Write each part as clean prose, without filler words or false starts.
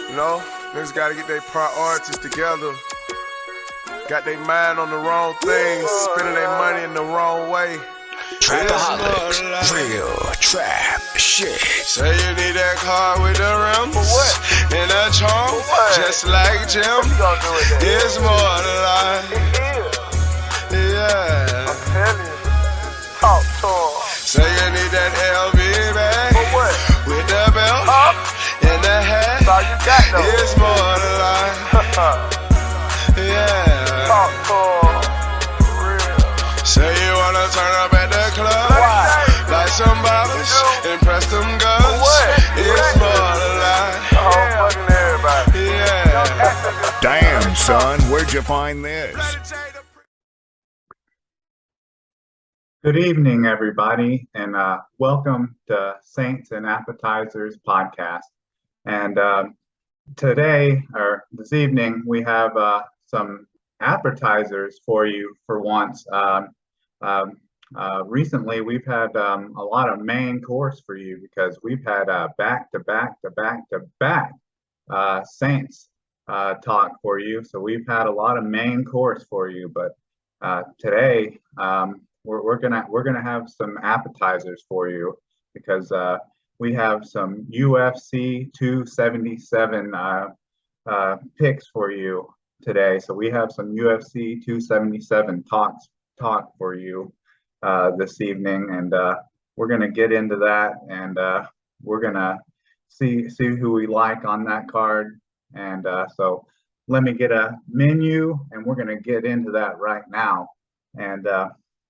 You know, niggas gotta get their priorities together. Got their mind on the wrong things, spending their money in the wrong way. Trapaholics, real trap shit. Say you need that car with the rims and a trunk, just like Jim. It's more to life. Yeah. I'm telling you. Talk to him. Say you need that LV bag with the belt and the hat. That's all you got though. It's more to life. Yeah. Talk to him. Real. Say you wanna turn up at the club, light some bottles, impress them girls. It's more to life. Fucking everybody. Yeah. Damn, son, where'd you find this? Good evening, everybody, and welcome to Saints and Appetizers podcast. And today, or this evening, we have some appetizers for you for once. Recently, we've had a lot of main course for you because we've had back-to-back Saints talk for you. So we've had a lot of main course for you, but today, we're gonna have some appetizers for you because we have some UFC 277 picks for you today. So we have some UFC 277 talk for you this evening, and we're gonna get into that, and we're gonna see who we like on that card. And so let me get a menu, and we're gonna get into that right now. And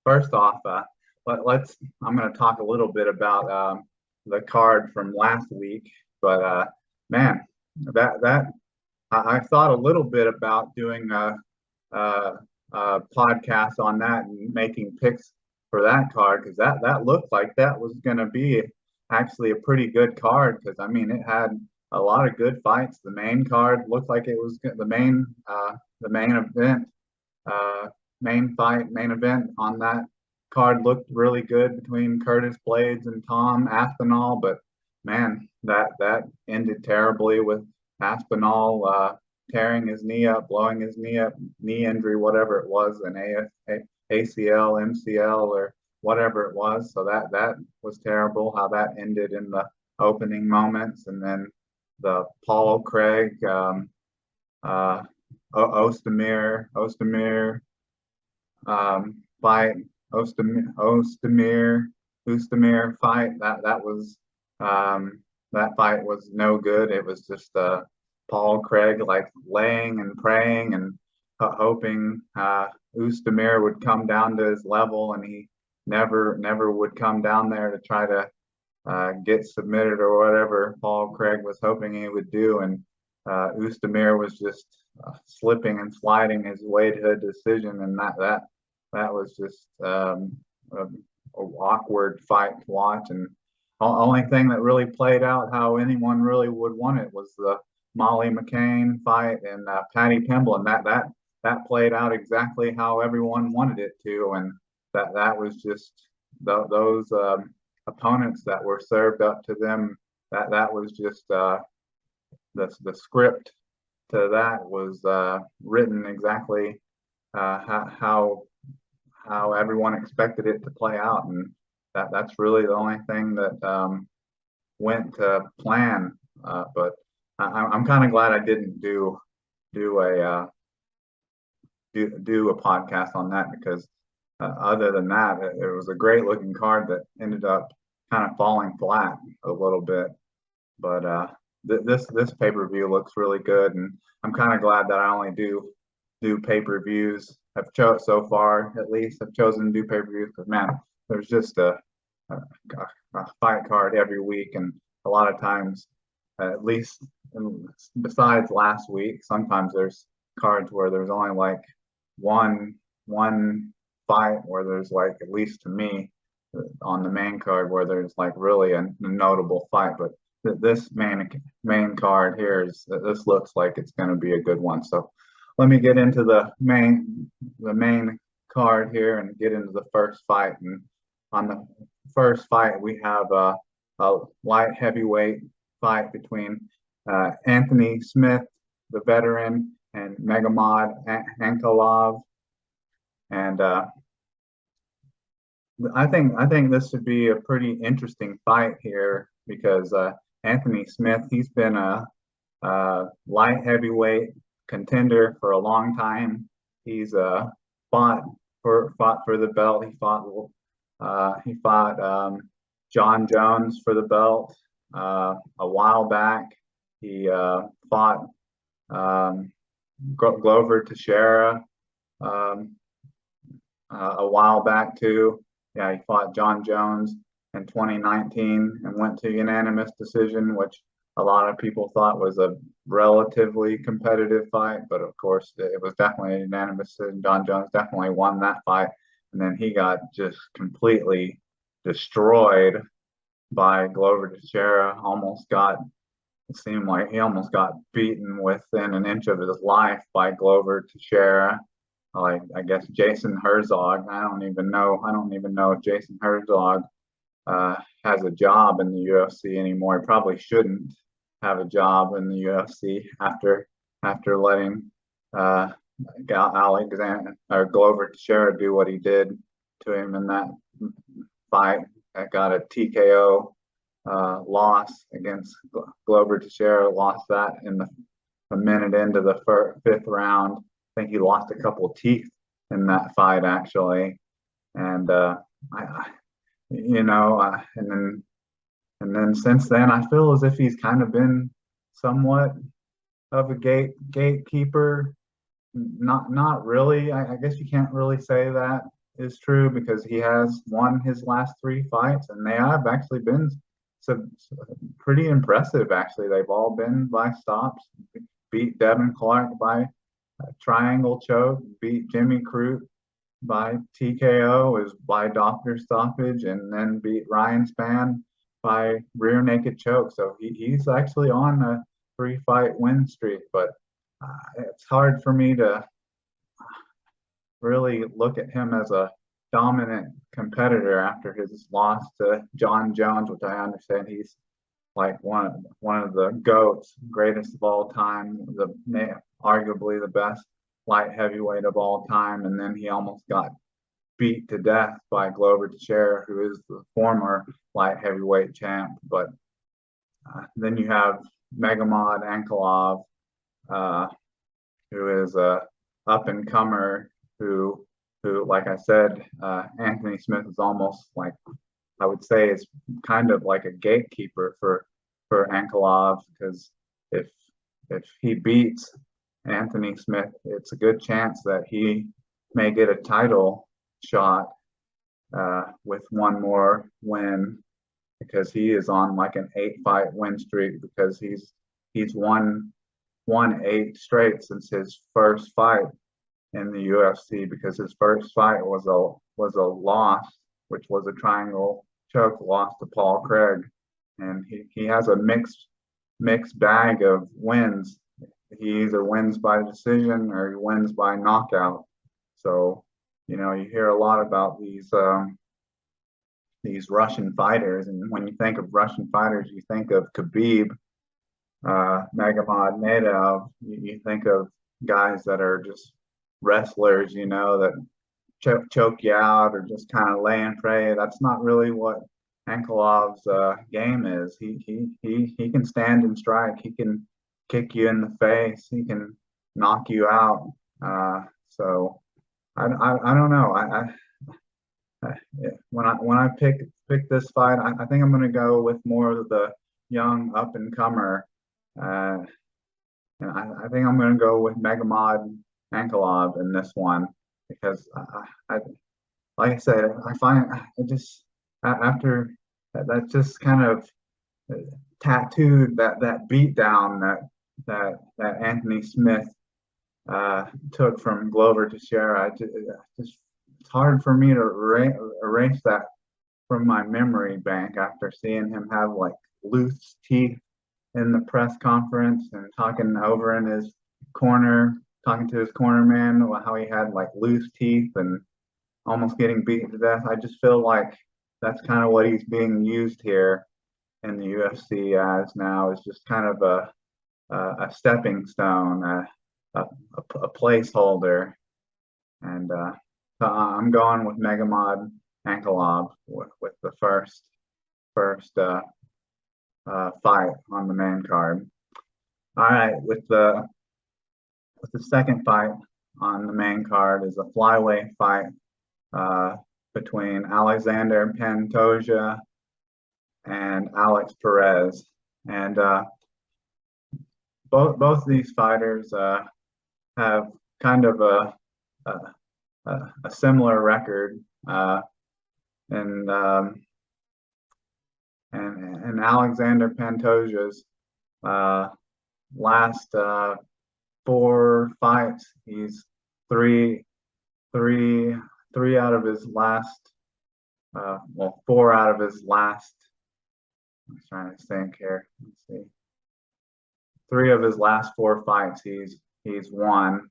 first off, I'm going to talk a little bit about the card from last week, but man, I thought a little bit about doing a podcast on that and making picks for that card, because that looked like that was going to be actually a pretty good card, because I mean it had a lot of good fights. The main card looked like it was the main event. Main event on that card looked really good between Curtis Blades and Tom Aspinall, but man, that ended terribly with Aspinall tearing his knee up, blowing his knee up, knee injury, whatever it was, an ACL, MCL, or whatever it was. So that was terrible how that ended in the opening moments. And then the Paul Craig Ozdemir fight, Ozdemir fight, that fight was no good. It was just Paul Craig like laying and praying and hoping Ozdemir would come down to his level, and he never would come down there to try to get submitted or whatever Paul Craig was hoping he would do. And Ozdemir was just slipping and sliding his way to a decision, and that was just an awkward fight to watch. And the only thing that really played out how anyone really would want it was the Molly McCain fight and Patty Pimble, and that played out exactly how everyone wanted it to. And that was just those opponents that were served up to them. That was just the script to that was written exactly how everyone expected it to play out, and that's really the only thing that went to plan. But I'm kind of glad I didn't do a podcast on that, because other than that, it was a great looking card that ended up kind of falling flat a little bit. But this pay-per-view looks really good, and I'm kind of glad that I only do pay-per-views. So far, at least, I've chosen to do pay-per-views, because man, there's just a fight card every week, and a lot of times, at least besides last week, sometimes there's cards where there's only like one fight where there's like, at least to me, on the main card, where there's like really a notable fight. But this main card here this looks like it's going to be a good one. So let me get into the main card here and get into the first fight. And on the first fight, we have a light heavyweight fight between Anthony Smith, the veteran, and Magomed Ankalaev. And I think this should be a pretty interesting fight here because Anthony Smith, he's been a light heavyweight contender for a long time. He's fought for the belt. He fought John Jones for the belt a while back. He fought Glover Teixeira a while back too. Yeah, he fought John Jones in 2019 and went to unanimous decision, which a lot of people thought was a relatively competitive fight, but of course it was definitely a unanimous decision. John Jones definitely won that fight, and then he got just completely destroyed by Glover Teixeira. It seemed like he almost got beaten within an inch of his life by Glover Teixeira. Like, I guess Jason Herzog. I don't even know if Jason Herzog has a job in the UFC anymore. He probably shouldn't have a job in the UFC after letting Alexander or Glover Teixeira do what he did to him in that fight. I got a TKO loss against Glover Teixeira. Lost that in a minute into the fifth round. I think he lost a couple of teeth in that fight actually, and and then since then I feel as if he's kind of been somewhat of a gatekeeper. Not really. I guess you can't really say that is true because he has won his last 3 fights, and they have actually been some pretty impressive. Actually, they've all been by stops. Beat Devin Clark by triangle choke, beat Jimmy Crute by TKO, is by doctor stoppage, and then beat Ryan Spann by rear naked choke. So he's actually on a 3-fight win streak, but it's hard for me to really look at him as a dominant competitor after his loss to John Jones, which I understand he's like one of the GOATs, greatest of all time, arguably the best light heavyweight of all time, and then he almost got beat to death by Glover Teixeira, who is the former light heavyweight champ. But then you have Magomed Ankalaev, who is a up and comer who like I said, Anthony Smith is almost like, I would say, is kind of like a gatekeeper for Ankalaev, because if he beats Anthony Smith, it's a good chance that he may get a title shot with one more win, because he is on like an 8-fight win streak, because he's won 8 straight since his first fight in the UFC, because his first fight was a loss, which was a triangle choke loss to Paul Craig, and he has a mixed bag of wins. He either wins by decision or he wins by knockout. So, you hear a lot about these Russian fighters, and when you think of Russian fighters, you think of Khabib, Magomed Ankalaev. You think of guys that are just wrestlers, that choke you out or just kind of lay and pray. That's not really what Ankalaev's game is. He can stand and strike. He can kick you in the face. He can knock you out. So I don't know. When I pick this fight, I think I'm going to go with more of the young up and comer. And I think I'm going to go with Magomed Ankalaev in this one, because like I said, I find it just after that just kind of tattooed that beat down that Anthony Smith took from Glover Teixeira. It's hard for me to erase that from my memory bank after seeing him have like loose teeth in the press conference and talking over in his corner, talking to his corner man, how he had like loose teeth and almost getting beaten to death. I just feel like that's kind of what he's being used here in the UFC as now, is just kind of a stepping stone, a placeholder, and so I'm going with Magomed Ankalaev with the first fight on the main card. All right, with the second fight on the main card is a flyweight fight between Alexander Pantoja and Alex Perez, and both these fighters have kind of a similar record, and Alexander Pantoja's last 4 fights, he's three out of his last, 4 out of his last. I'm trying to think here. Let's see. 3 of his last 4 fights, he's won,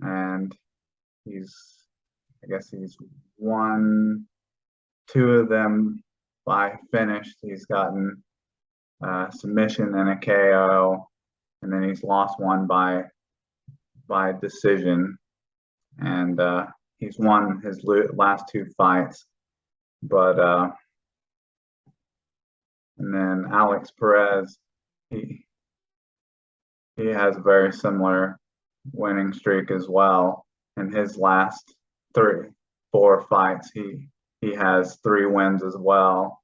and I guess he's won 2 of them by finish. He's gotten submission and a KO, and then he's lost 1 by decision, and he's won his last 2 fights. But and then Alex Perez, he has a very similar winning streak as well. In his last 4 fights, he has 3 wins as well,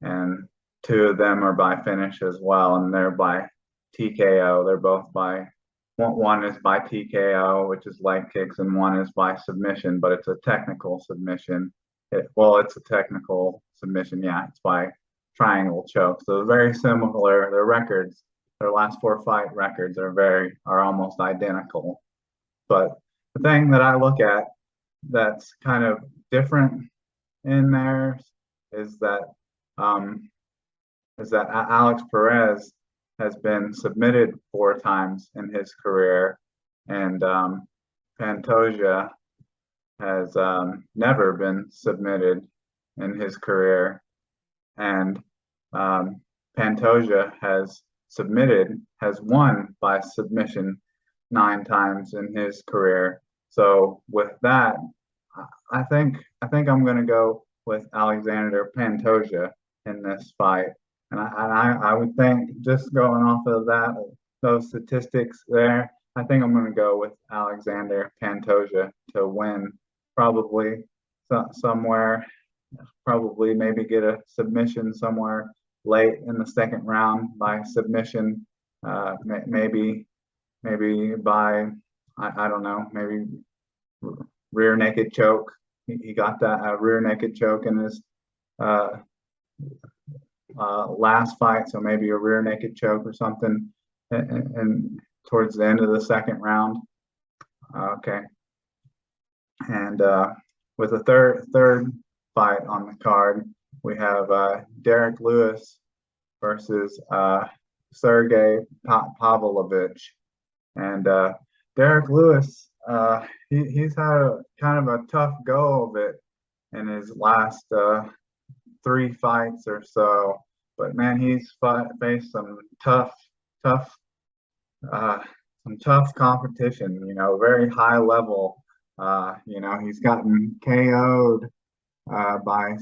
and 2 of them are by finish as well, and they're by TKO. They're both by, one is by TKO, which is leg kicks, and 1 is by submission, but it's a technical submission. It's a technical submission. Yeah, it's by triangle choke. So very similar. Their records, their last 4 fight records are almost identical. But the thing that I look at that's kind of different in theirs is that Alex Perez has been submitted 4 times in his career, and Pantoja has never been submitted in his career, and Pantoja has won by submission 9 times in his career. So with that, I think I'm going to go with Alexander Pantoja in this fight, and I would think, just going off of those statistics there, I think I'm going to go with Alexander Pantoja to win, probably somewhere, probably maybe get a submission somewhere late in the second round by submission, maybe by, I don't know, maybe rear naked choke. He got that rear naked choke in his last fight, so maybe a rear naked choke or something, and towards the end of the second round. Okay, and with the third fight on the card, we have Derek Lewis versus Sergey Pavlovich, and Derek Lewis, he's had a kind of a tough go of it in his last 3 fights or so, but man, he's faced some tough competition, very high level. He's gotten KO'd by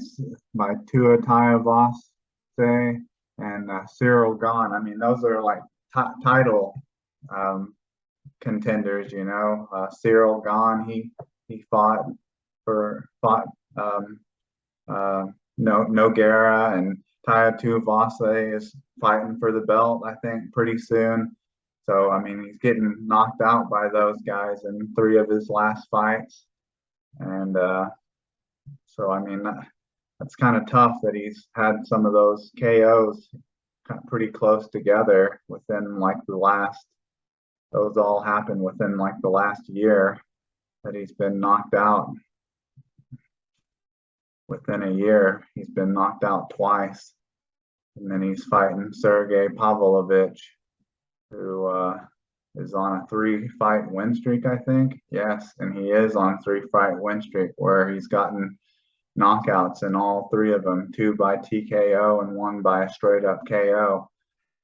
Tua Taivase and Cyril Gahn. I mean, those are like title contenders. Cyril Gahn, he fought Nogueira, and Tua Taivase is fighting for the belt, I think, pretty soon. So, I mean, he's getting knocked out by those guys in 3 of his last fights. And so, I mean, that's kind of tough that he's had some of those KOs pretty close together within like those all happened within like the last year, that he's been knocked out. Within a year, he's been knocked out twice. And then he's fighting Sergey Pavlovich, who is on a 3-fight win streak, I think. Yes, and he is on a 3-fight win streak where he's gotten knockouts in all 3 of them, 2 by TKO and 1 by a straight up KO.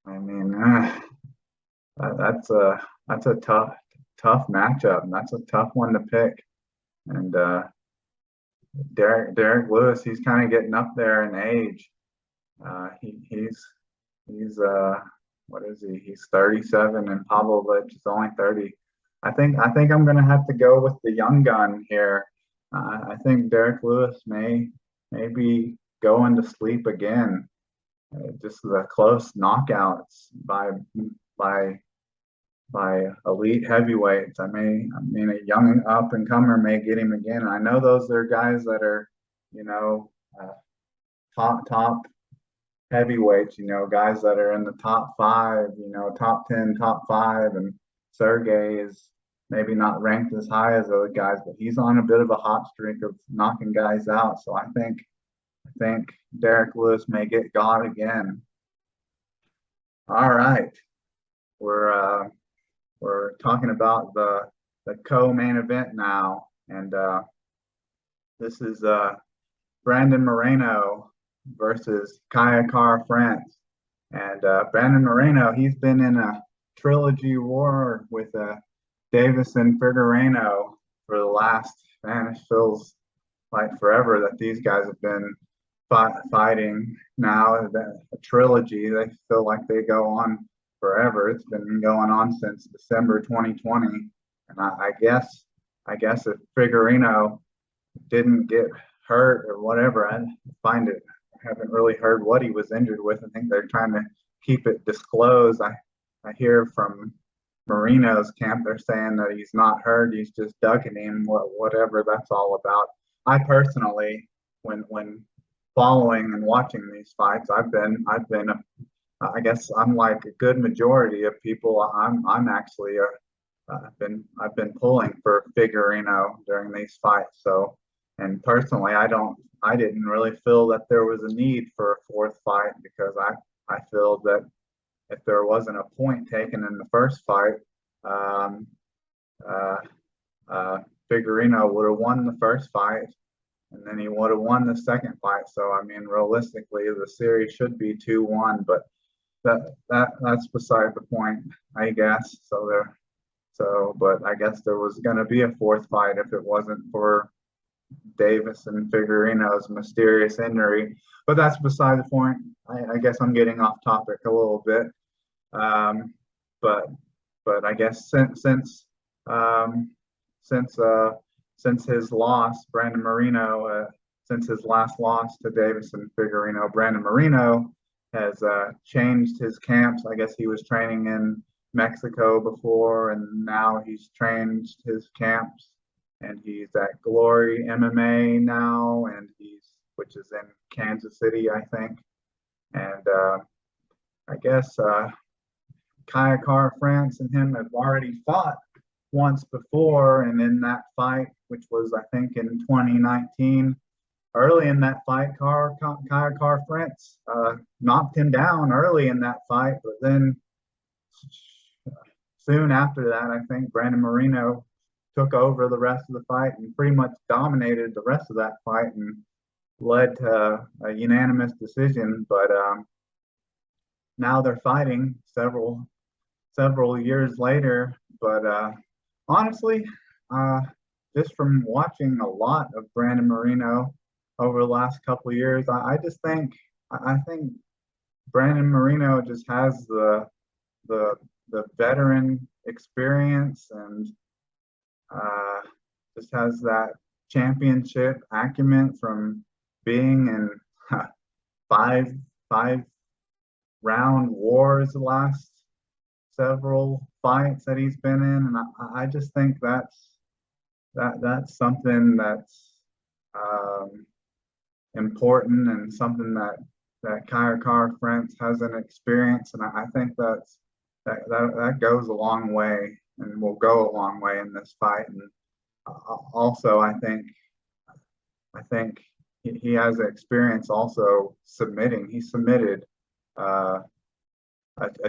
I mean, That's a tough matchup, and that's a tough one to pick. And Derek Lewis, he's kind of getting up there in age. He's what is he? He's 37, and Pavlov is only 30. I think I'm gonna have to go with the young gun here. I think Derek Lewis may be going to sleep again. Just the close knockouts by by elite heavyweights. I mean, a young up and comer may get him again. I know those are guys that are, you know, top heavyweights. Guys that are in the top five. Top 10, top five, and Sergey is maybe not ranked as high as other guys, but he's on a bit of a hot streak of knocking guys out. So I think Derek Lewis may get got again. All right, we're talking about the co-main event now, and this is Brandon Moreno versus Kayakar France. And Brandon Moreno, he's been in a trilogy war with Davison Figueiredo for the last, man, it feels like forever that these guys have been fighting now. A trilogy, they feel like they go on forever. It's been going on since December 2020. And I guess if Figueiredo didn't get hurt or whatever, I haven't really heard what he was injured with. I think they're trying to keep it disclosed. I hear from Moreno's camp, they're saying that he's not hurt, he's just ducking him, whatever that's all about. I personally, when following and watching these fights, I've been I guess I'm like a good majority of people. I'm actually I've been pulling for Figueiredo during these fights. So, and personally, I didn't really feel that there was a need for a fourth fight, because I feel that if there wasn't a point taken in the first fight, Figueiredo would have won the first fight, and then he would have won the second fight. So I mean, realistically, the series should be 2-1, but that's beside the point, I guess. But I guess there was going to be a fourth fight if it wasn't for Davis and Figueiredo's mysterious injury. But that's beside the point. I guess I'm getting off topic a little bit. But I guess since his loss, Brandon Moreno, since his last loss to Davis and Figueiredo, Brandon Moreno has changed his camps. I guess he was training in Mexico before, and now he's changed his camps, and he's at Glory MMA now, and which is in Kansas City, I think. And I guess Kayakar France and him have already fought once before, and in that fight, which was I think in 2019, early in that fight, Kayakar France knocked him down early in that fight, but then soon after that, I think Brandon Moreno took over the rest of the fight and pretty much dominated the rest of that fight and led to a unanimous decision. But now they're fighting several years later. But honestly, just from watching a lot of Brandon Moreno over the last couple of years, I think Brandon Moreno just has the veteran experience, and just has that championship acumen from being in five round wars the last several fights that he's been in, and I just think that's something that's important, and something that Kayakar France hasn't experienced, and I think that goes a long way, and will go a long way in this fight. And also, I think he has experience also submitting. He submitted a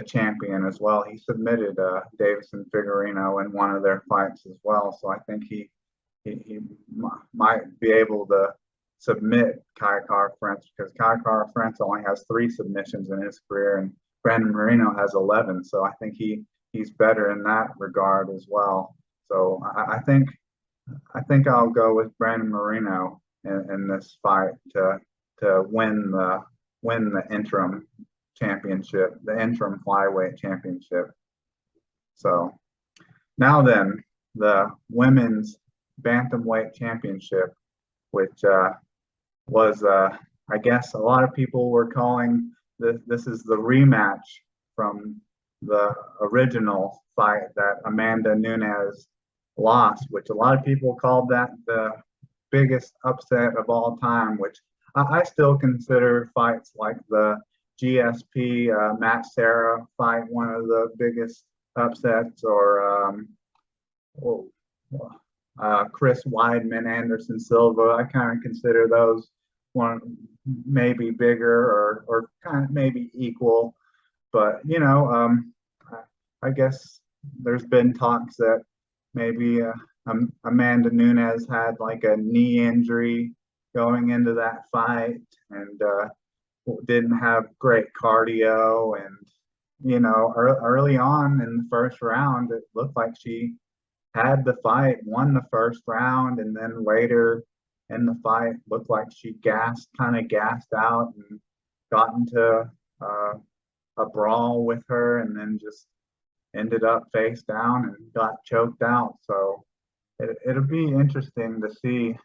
champion as well. He submitted Davis and Figueiredo in one of their fights as well. So I think he might be able to submit Kayakar France, because Kayakar France only has 3 submissions in his career, and Brandon Moreno has 11. So I think he he's better in that regard as well. So I think I'll go with Brandon Moreno in this fight to win the interim championship, the interim flyweight championship. So now then, the women's bantamweight championship, which was I guess a lot of people were calling this is the rematch from the original fight that Amanda Nunes lost, which a lot of people called that the biggest upset of all time, which I still consider fights like the GSP Matt Serra fight one of the biggest upsets, or Chris Weidman, Anderson Silva. I kind of consider those one maybe bigger or kind of maybe equal. But I guess there's been talks that maybe Amanda Nunes had like a knee injury going into that fight and didn't have great cardio. And early on in the first round, it looked like she had the fight, won the first round, and then later in the fight looked like she kind of gassed out and got into a brawl with her, and then just ended up face down and got choked out. So it'll be interesting to see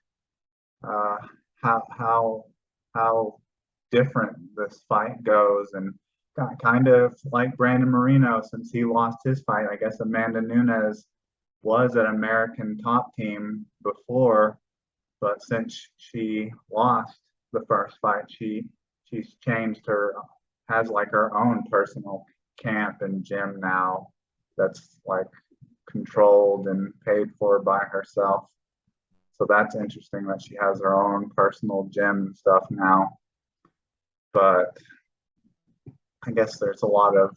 how different this fight goes, and kind of like Brandon Moreno, since he lost his fight. I guess Amanda Nunes was an American top team before, but since she lost the first fight, she's changed has like her own personal camp and gym now that's like controlled and paid for by herself. So that's interesting that she has her own personal gym and stuff now. But I guess there's a lot of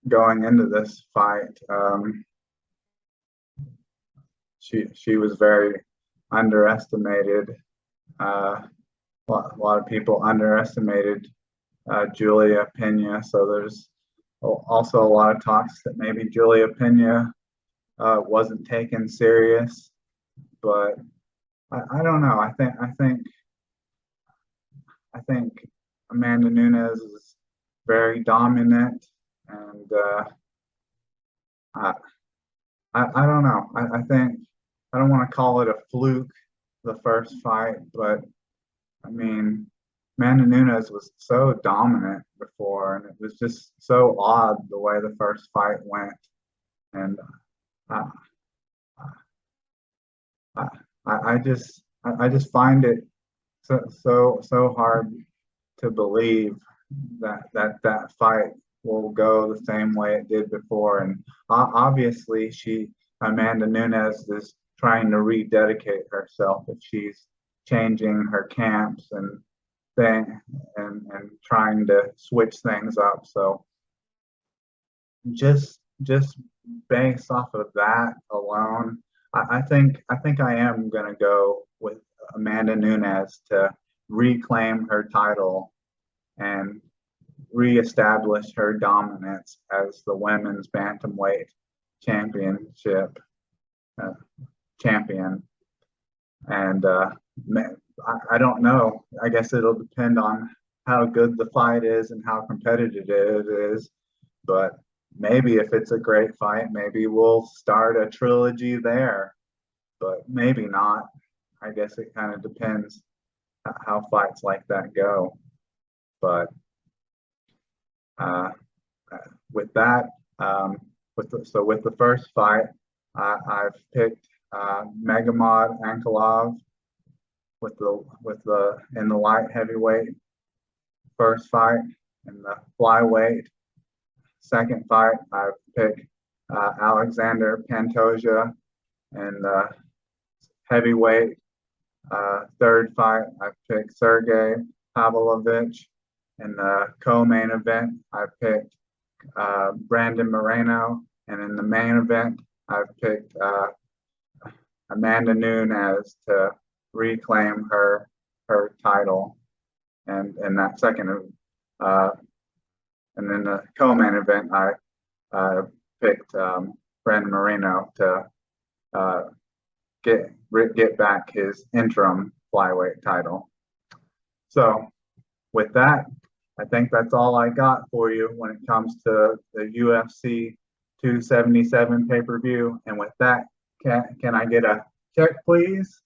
going into this fight, she was very underestimated. A lot of people underestimated Julia Pena. So there's also a lot of talks that maybe Julia Pena wasn't taken serious. But I don't know. I think Amanda Nunes is very dominant, and I don't know. I think I don't want to call it a fluke, the first fight, but I mean, Amanda Nunes was so dominant before, and it was just so odd the way the first fight went. And I just find it so hard to believe that fight will go the same way it did before. And obviously, Amanda Nunes is trying to rededicate herself if she's changing her camps and trying to switch things up. So just based off of that alone, I think I am gonna go with Amanda Nunes to reclaim her title and reestablish her dominance as the women's bantamweight championship champion. And I don't know. I guess it'll depend on how good the fight is and how competitive it is. But maybe if it's a great fight, maybe we'll start a trilogy there. But maybe not. I guess it kind of depends how fights like that go. But with that, with the first fight, I've picked Magomed Ankalaev in the light heavyweight first fight. In the flyweight second fight, I've picked Alexander Pantoja. In the heavyweight third fight, I've picked Sergey Pavlovich. In the co-main event, I've picked Brandon Moreno. And in the main event, I've picked Amanda Nunes to reclaim her title. And in that second And then the co-main event, I picked Brandon Moreno to get back his interim flyweight title. So with that, I think that's all I got for you when it comes to the UFC 277 pay-per-view. And with that, can I get a check, please?